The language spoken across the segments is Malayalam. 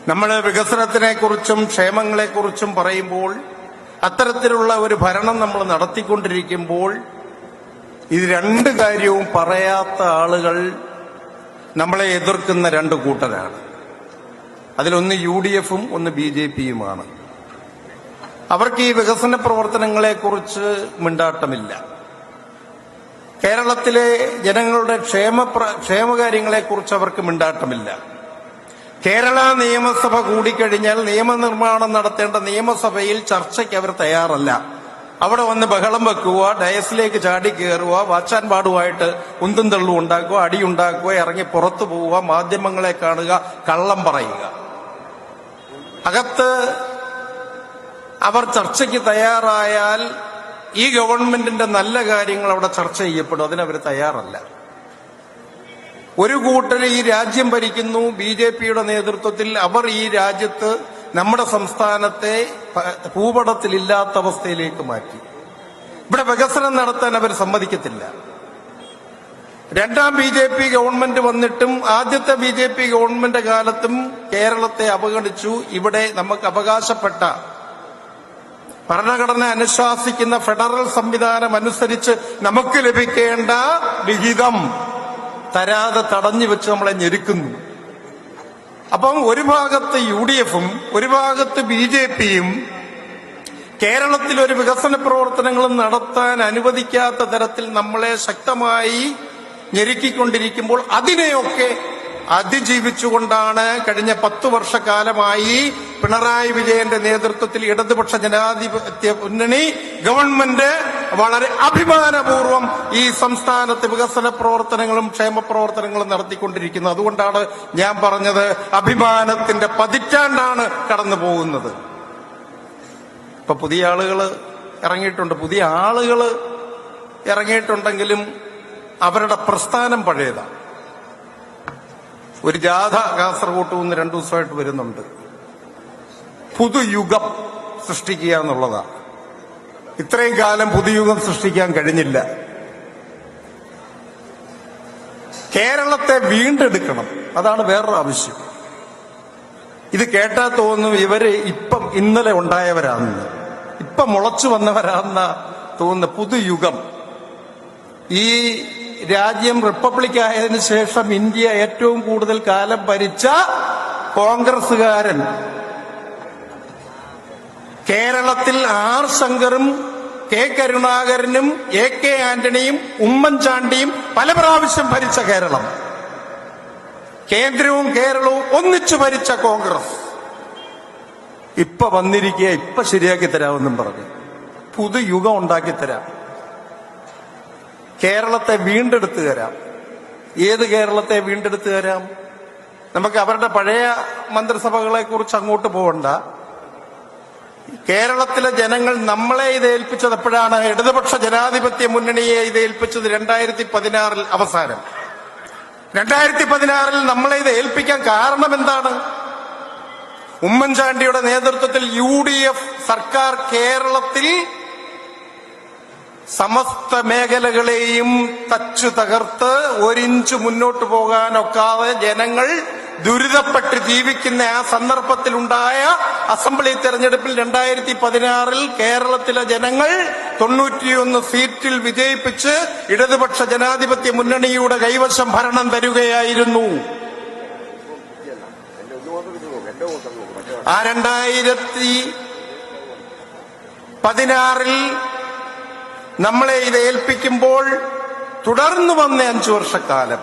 നമ്മൾ വികസനത്തിനെക്കുറിച്ചും ക്ഷേമങ്ങളെക്കുറിച്ചും പറയുമ്പോൾ, അത്തരത്തിലുള്ള ഒരു ഭരണം നമ്മൾ നടത്തിക്കൊണ്ടിരിക്കുമ്പോൾ ഇത് രണ്ട് കാര്യവും പറയാത്ത ആളുകൾ നമ്മളെ എതിർക്കുന്ന രണ്ട് കൂട്ടരാണ്. അതിലൊന്ന് UDF-ഉം ഒന്ന് BJP-യുമാണ്. അവർക്ക് ഈ വികസന പ്രവർത്തനങ്ങളെക്കുറിച്ച് മിണ്ടാട്ടമില്ല. കേരളത്തിലെ ജനങ്ങളുടെ ക്ഷേമകാര്യങ്ങളെക്കുറിച്ച് അവർക്ക് മിണ്ടാട്ടമില്ല. കേരള നിയമസഭ കൂടിക്കഴിഞ്ഞാൽ നിയമനിർമ്മാണം നടത്തേണ്ട നിയമസഭയിൽ ചർച്ചയ്ക്ക് അവർ തയ്യാറല്ല. അവിടെ വന്ന് ബഹളം വെക്കുക, ഡയസിലേക്ക് ചാടി കയറുക, വാച്ചാൻ പാടുമായിട്ട് ഉന്തും തള്ളും ഉണ്ടാക്കുക, അടിയുണ്ടാക്കുക, ഇറങ്ങി പുറത്തു പോവുക, മാധ്യമങ്ങളെ കാണുക, കള്ളം പറയുക. അകത്ത് അവർ ചർച്ചയ്ക്ക് തയ്യാറായാൽ ഈ ഗവൺമെന്റിന്റെ നല്ല കാര്യങ്ങൾ അവിടെ ചർച്ച ചെയ്യപ്പെടും. അതിനവർ തയ്യാറല്ല. ഒരു കൂട്ടർ ഈ രാജ്യം ഭരിക്കുന്നു, BJP-യുടെ നേതൃത്വത്തിൽ. അവർ ഈ രാജ്യത്ത് നമ്മുടെ സംസ്ഥാനത്തെ ഭൂപടത്തിലില്ലാത്ത അവസ്ഥയിലേക്ക് മാറ്റി. ഇവിടെ വികസനം നടത്താൻ അവർ സമ്മതിക്കത്തില്ല. രണ്ടാം BJP ഗവൺമെന്റ് വന്നിട്ടും ആദ്യത്തെ BJP ഗവൺമെന്റ് കാലത്തും കേരളത്തെ അവഗണിച്ചു. ഇവിടെ നമുക്ക് അവകാശപ്പെട്ട ഭരണഘടന അനുശാസിക്കുന്ന ഫെഡറൽ സംവിധാനം അനുസരിച്ച് നമുക്ക് ലഭിക്കേണ്ട വിഹിതം തരാതെ തടഞ്ഞു വെച്ച് നമ്മളെ ഞെരുക്കുന്നു. അപ്പം ഒരു ഭാഗത്ത് UDF-ഉം ഒരു ഭാഗത്ത് BJP-യും കേരളത്തിൽ ഒരു വികസന പ്രവർത്തനങ്ങളും നടത്താൻ അനുവദിക്കാത്ത തരത്തിൽ നമ്മളെ ശക്തമായി ഞെരുക്കിക്കൊണ്ടിരിക്കുമ്പോൾ അതിനെയൊക്കെ അതിജീവിച്ചുകൊണ്ടാണ് കഴിഞ്ഞ 10 വർഷക്കാലമായി പിണറായി വിജയന്റെ നേതൃത്വത്തിൽ ഇടതുപക്ഷ ജനാധിപത്യ മുന്നണി ഗവൺമെന്റ് വളരെ അഭിമാനപൂർവ്വം ഈ സംസ്ഥാനത്ത് വികസന പ്രവർത്തനങ്ങളും ക്ഷേമ പ്രവർത്തനങ്ങളും നടത്തിക്കൊണ്ടിരിക്കുന്നത്. അതുകൊണ്ടാണ് ഞാൻ പറഞ്ഞത് അഭിമാനത്തിന്റെ പതിറ്റാണ്ടാണ് കടന്നു പോകുന്നത്. ഇപ്പൊ പുതിയ ആളുകൾ ഇറങ്ങിയിട്ടുണ്ടെങ്കിലും അവരുടെ പ്രസ്ഥാനം പഴയതാണ്. ഒരു ജാഥ കാസർഗോട്ട് നിന്ന് 2 ദിവസമായിട്ട് വരുന്നുണ്ട്. പുതുയുഗം സൃഷ്ടിക്കുക എന്നുള്ളതാണ്. ഇത്രയും കാലം പുതുയുഗം സൃഷ്ടിക്കാൻ കഴിഞ്ഞില്ല. കേരളത്തെ വീണ്ടെടുക്കണം, അതാണ് വേറൊരു ആവശ്യം. ഇത് കേട്ടാൽ തോന്നും ഇവര് ഇന്നലെ ഉണ്ടായവരാണെന്ന്, മുളച്ചു വന്നവരാണെന്ന തോന്നുന്ന പുതുയുഗം. ഈ രാജ്യം റിപ്പബ്ലിക് ആയതിനു ശേഷം ഇന്ത്യ ഏറ്റവും കൂടുതൽ കാലം ഭരിച്ച കോൺഗ്രസുകാരൻ കേരളത്തിൽ R. ശങ്കറും K. കരുണാകരനും AK ആന്റണിയും ഉമ്മൻചാണ്ടിയും പല പ്രാവശ്യം ഭരിച്ച കേരളം, കേന്ദ്രവും കേരളവും ഒന്നിച്ചു ഭരിച്ച കോൺഗ്രസ് വന്നിരിക്കുക ശരിയാക്കി തരാമെന്നും പറഞ്ഞു. പുതുയുഗം ഉണ്ടാക്കിത്തരാം, കേരളത്തെ വീണ്ടെടുത്തു തരാം. ഏത് കേരളത്തെ വീണ്ടെടുത്തു തരാം? നമുക്ക് അവരുടെ പഴയ മന്ത്രിസഭകളെ കുറിച്ച് അങ്ങോട്ട് പോകണ്ട. കേരളത്തിലെ ജനങ്ങൾ നമ്മളെ ഇത് ഏൽപ്പിച്ചത് എപ്പോഴാണ്? ഇടതുപക്ഷ ജനാധിപത്യ മുന്നണിയെ ഇത് ഏൽപ്പിച്ചത് 2016 അവസാനം. 2016 നമ്മളെ ഇത് ഏൽപ്പിക്കാൻ കാരണം എന്താണ്? ഉമ്മൻചാണ്ടിയുടെ നേതൃത്വത്തിൽ UDF സർക്കാർ കേരളത്തിൽ സമസ്ത മേഖലകളെയും തച്ചു തകർത്ത് 1 ഇഞ്ച് മുന്നോട്ട് പോകാനൊക്കാതെ ജനങ്ങൾ ദുരിതപ്പെട്ട് ജീവിക്കുന്ന ആ സന്ദർഭത്തിലുണ്ടായ അസംബ്ലി തെരഞ്ഞെടുപ്പിൽ 2016 കേരളത്തിലെ ജനങ്ങൾ 91 സീറ്റിൽ വിജയിപ്പിച്ച് ഇടതുപക്ഷ ജനാധിപത്യ മുന്നണിയുടെ കൈവശം ഭരണം തരുകയായിരുന്നു. ആ 2016 നമ്മളെ ഇത് ഏൽപ്പിക്കുമ്പോൾ തുടർന്നു വന്ന 5 വർഷക്കാലം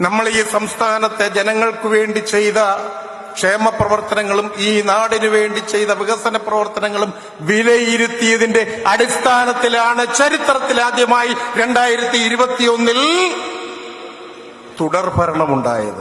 നമ്മൾ ഈ സംസ്ഥാനത്തെ ജനങ്ങൾക്ക് വേണ്ടി ചെയ്ത ക്ഷേമ പ്രവർത്തനങ്ങളും ഈ നാടിനു വേണ്ടി ചെയ്ത വികസന പ്രവർത്തനങ്ങളും വിലയിരുത്തിയതിന്റെ അടിസ്ഥാനത്തിലാണ് ചരിത്രത്തിലാദ്യമായി 2021 തുടർഭരണമുണ്ടായത്.